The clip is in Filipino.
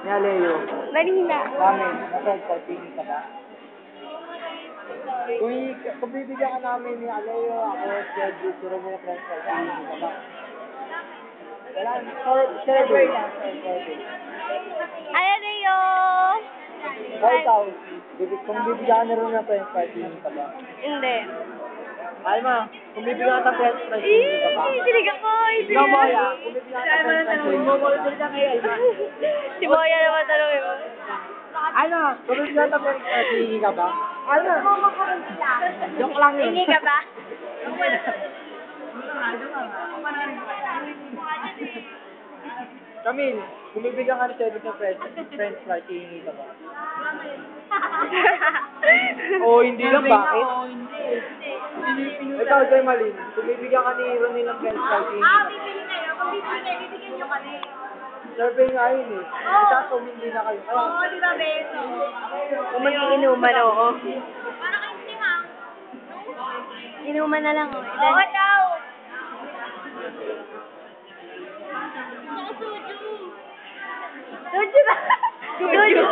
Ni Aleo. Manina. Namin, na-friend ko, tingin ka ba? Kung bibigyan ka namin ni Aleo, ako, schedule, suro mo yung friend ko, tingin ka ba? Wala, survey lang, survey. Ayan na yun. O ikaw, kung bibigyan ka na rin ng friend ko, tingin ka ba? Hindi. Alma, kung bibigyan ka ng friend ko, tingin ka ba? Sinig ako. Ikaw, Moya, kung bibigyan ka ng friend ko, tingin ka ba? Si Moya naman tanongin mo. Ano? Kung bibigyan ka ng friend ko, tingin ka ba? Ano? Joke lang yun. Hingi ka ba? Camille, kung bibigyan ka ng 7 ng friends fry, hihingi ka ba? Oo, hindi lang, bakit? Ikaw, Joy Malin, kung bibigyan ka ni Ronnie ng friends fry, hihingi ka ba? Bibili kayo. Kung bibigyan nyo kami. Survey nga yun eh. Itaas hindi na kayo. Oo, di ba, Beso? Kung mag-iinuman, oo. Parang kayo sinimang. Inuman na lang, oh. Oo daw. Suju ba? Suju.